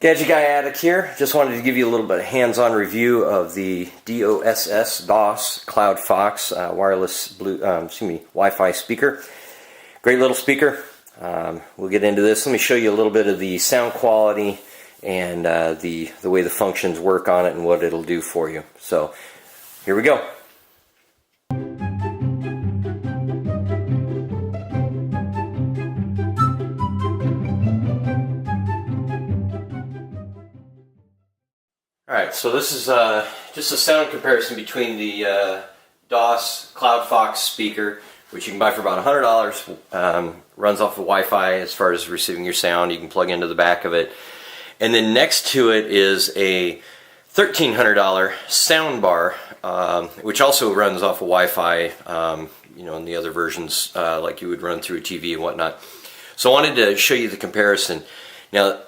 Gadget Guy Addict here. Just wanted to give you a little bit of hands-on review of the DOSS Cloud Fox wireless Wi-Fi speaker. Great little speaker. We'll get into this. Let me show you a little bit of the sound quality and the way the functions work on it and what it'll do for you. So here we go. Alright, so this is just a sound comparison between the DOSS Cloud Fox speaker, which you can buy for about $100, runs off of Wi-Fi as far as receiving your sound. You can plug into the back of it. And then next to it is a $1,300 sound bar, which also runs off of Wi-Fi, in the other versions, like you would run through a TV and whatnot. So I wanted to show you the comparison. Now,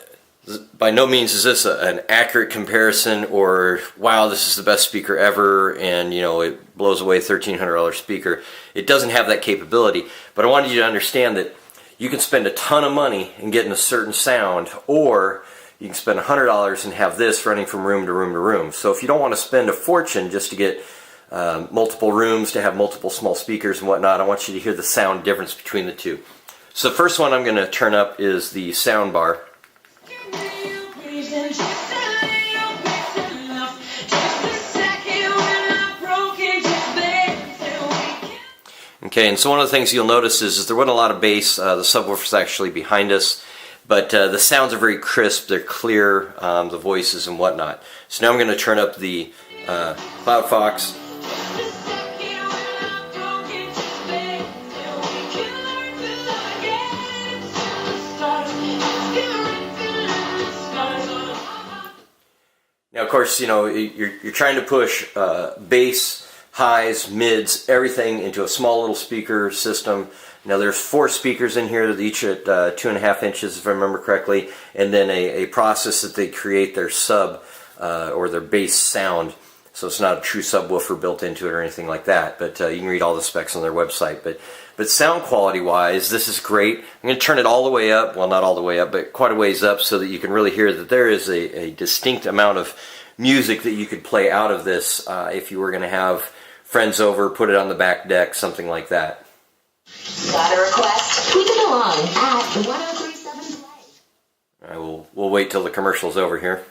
by no means is this an accurate comparison or wow, this is the best speaker ever and it blows away $1,300 speaker. It doesn't have that capability, but I wanted you to understand that you can spend a ton of money in getting a certain sound, or you can spend $100 and have this running from room to room to room. So if you don't want to spend a fortune just to get multiple rooms, to have multiple small speakers and whatnot, I want you to hear the sound difference between the two. So the first one I'm going to turn up is the sound bar. Okay, and so one of the things you'll notice is there wasn't a lot of bass. The subwoofer's actually behind us, but the sounds are very crisp, they're clear, the voices and whatnot. So now I'm going to turn up the Cloud Fox. Now, of course, you're trying to push bass, highs, mids, everything into a small little speaker system. Now there's 4 speakers in here, each at 2.5 inches if I remember correctly, and then a process that they create their sub or their bass sound. So it's not a true subwoofer built into it or anything like that, but you can read all the specs on their website. But sound quality wise, this is great. I'm going to turn it all the way up, well not all the way up, but quite a ways up so that you can really hear that there is a distinct amount of music that you could play out of this if you were going to have friends over, put it on the back deck, something like that. Got a request? Tweet it along at 1037 play. All right, we'll wait till the commercial's over here.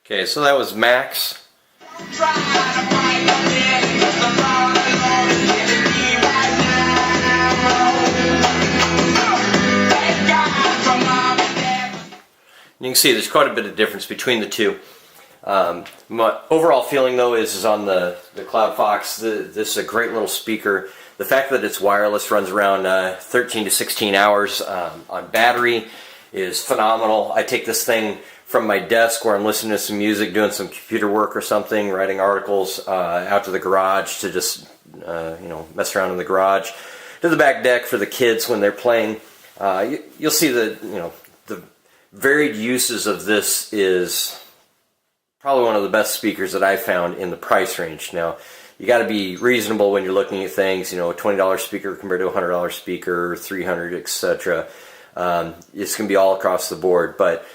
Okay, so that was Max. You can see there's quite a bit of difference between the two. My overall feeling though is on the Cloud Fox, this is a great little speaker. The fact that it's wireless, runs around 13 to 16 hours on battery is phenomenal. I take this thing from my desk where I'm listening to some music, doing some computer work or something, writing articles, out to the garage to just mess around in the garage, to the back deck for the kids when they're playing. You'll see the varied uses of this is probably one of the best speakers that I've found in the price range. Now, you got to be reasonable when you're looking at things. A $20 speaker compared to a $100 speaker, $300, etc. It's going to be all across the board. But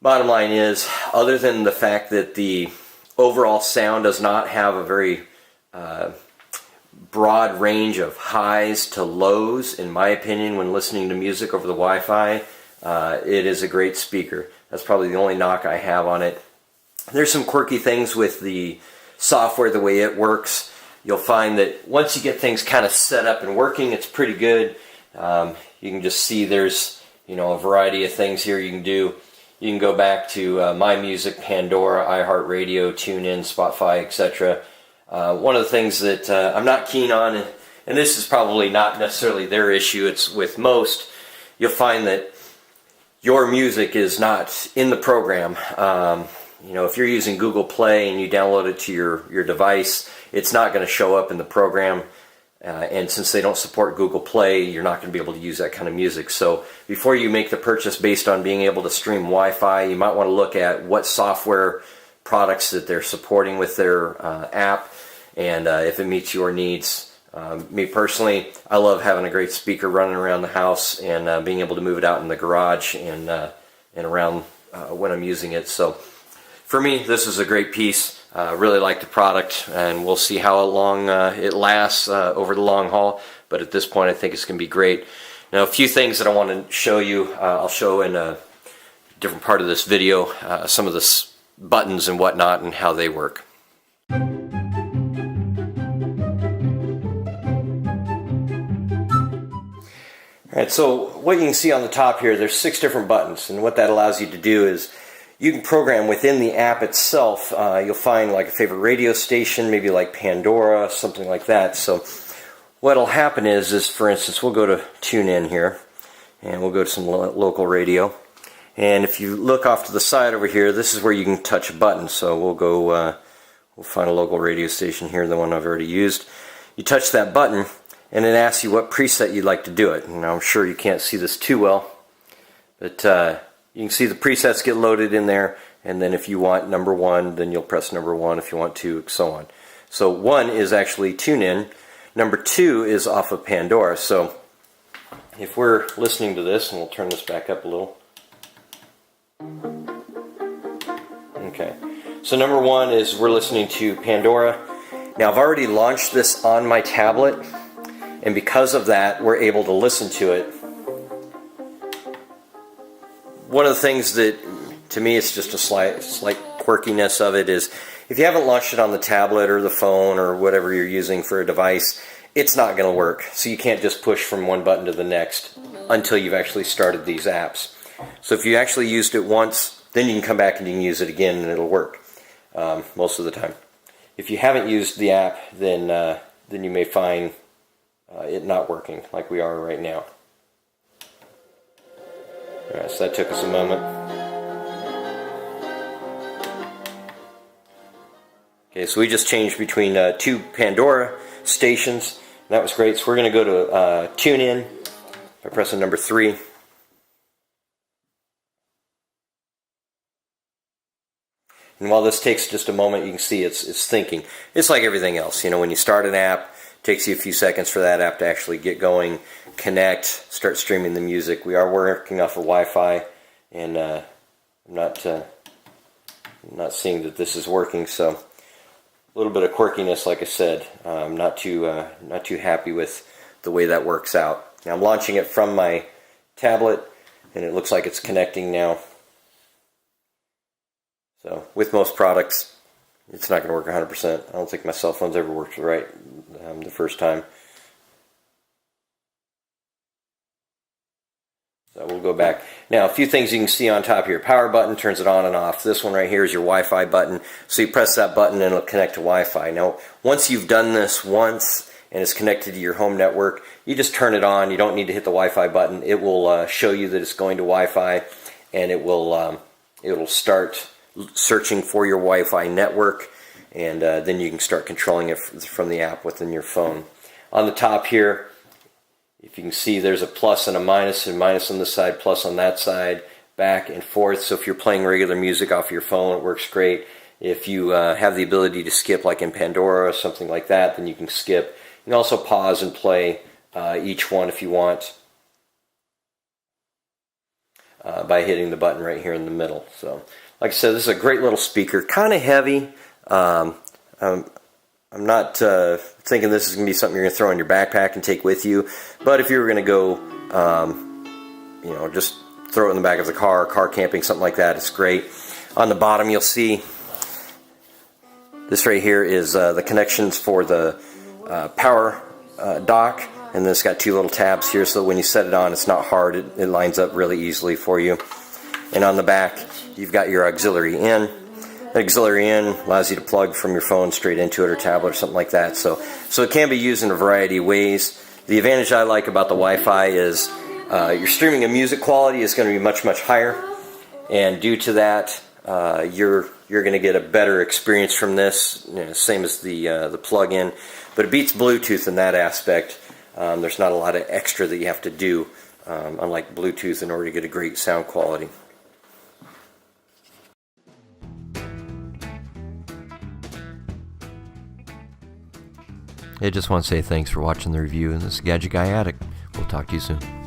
bottom line is, other than the fact that the overall sound does not have a very broad range of highs to lows, in my opinion, when listening to music over the Wi-Fi, it is a great speaker. That's probably the only knock I have on it. There's some quirky things with the software, the way it works. You'll find that once you get things kind of set up and working, it's pretty good. You can just see there's a variety of things here you can do. You can go back to My Music, Pandora, iHeartRadio, TuneIn, Spotify, etc. One of the things that I'm not keen on, and this is probably not necessarily their issue, it's with most, you'll find that your music is not in the program. If you're using Google Play and you download it to your device, it's not going to show up in the program. and since they don't support Google Play, you're not going to be able to use that kind of music. So before you make the purchase based on being able to stream Wi-Fi, you might want to look at what software products that they're supporting with their app, and if it meets your needs. Me personally, I love having a great speaker running around the house and being able to move it out in the garage and around when I'm using it. So for me, this is a great piece. Really like the product, and we'll see how long it lasts over the long haul. But at this point, I think it's going to be great. Now, a few things that I want to show you. I'll show in a different part of this video some of the buttons and whatnot and how they work. Alright, so what you can see on the top here, there's 6 different buttons, and what that allows you to do is you can program within the app itself. You'll find like a favorite radio station, maybe like Pandora, something like that. So what'll happen is for instance, we'll go to tune in here, and we'll go to some local radio. And if you look off to the side over here, this is where you can touch a button. So we'll go, we'll find a local radio station here, the one I've already used. You touch that button, and it asks you what preset you'd like to do it. Now I'm sure you can't see this too well, but you can see the presets get loaded in there, and then if you want number 1, then you'll press number 1. If you want 2, so on. So 1 is actually tune in. Number 2 is off of Pandora. So if we're listening to this, and we'll turn this back up a little. Okay. So number 1 is we're listening to Pandora. Now I've already launched this on my tablet, and because of that, we're able to listen to it. One of the things that, to me, it's just a slight quirkiness of it is, if you haven't launched it on the tablet or the phone or whatever you're using for a device, it's not going to work. So you can't just push from one button to the next until you've actually started these apps. So if you actually used it once, then you can come back and you can use it again and it'll work most of the time. If you haven't used the app, then you may find it not working like we are right now. Alright, so that took us a moment. Okay, so we just changed between 2 Pandora stations. That was great. So we're going to go to tune in by pressing number 3. And while this takes just a moment, you can see it's thinking. It's like everything else. You know, when you start an app, it takes you a few seconds for that app to actually get going, connect, start streaming the music. We are working off of Wi-Fi, and I'm not seeing that this is working. So a little bit of quirkiness, like I said. I'm not too happy with the way that works out. Now I'm launching it from my tablet, and it looks like it's connecting now. So with most products, it's not going to work 100%. I don't think my cell phone's ever worked right the first time. So we'll go back. Now, a few things you can see on top here. Power button turns it on and off. This one right here is your Wi-Fi button. So you press that button and it'll connect to Wi-Fi. Now, once you've done this once and it's connected to your home network, you just turn it on. You don't need to hit the Wi-Fi button. It will show you that it's going to Wi-Fi, and it'll start searching for your Wi-Fi network, and then you can start controlling it from the app within your phone. On the top here, if you can see, there's a plus and a minus on this side, plus on that side, back and forth. So if you're playing regular music off your phone, it works great. If you have the ability to skip, like in Pandora or something like that, then you can skip. You can also pause and play each one if you want by hitting the button right here in the middle. So, like I said, this is a great little speaker, kind of heavy. I'm not thinking this is going to be something you're going to throw in your backpack and take with you, but if you were going to go, you know, just throw it in the back of the car camping, something like that, it's great. On the bottom, you'll see this right here is the connections for the power dock, and then it's got 2 little tabs here, so when you set it on, it's not hard. It lines up really easily for you. And on the back, you've got your auxiliary in. The auxiliary in allows you to plug from your phone straight into it, or tablet or something like that. So it can be used in a variety of ways. The advantage I like about the Wi-Fi is your streaming and music quality is going to be much, much higher. And due to that, you're going to get a better experience from this. Same as the plug-in, but it beats Bluetooth in that aspect. There's not a lot of extra that you have to do, unlike Bluetooth, in order to get a great sound quality. I just want to say thanks for watching the review, and this is Gadget Guy Addict. We'll talk to you soon.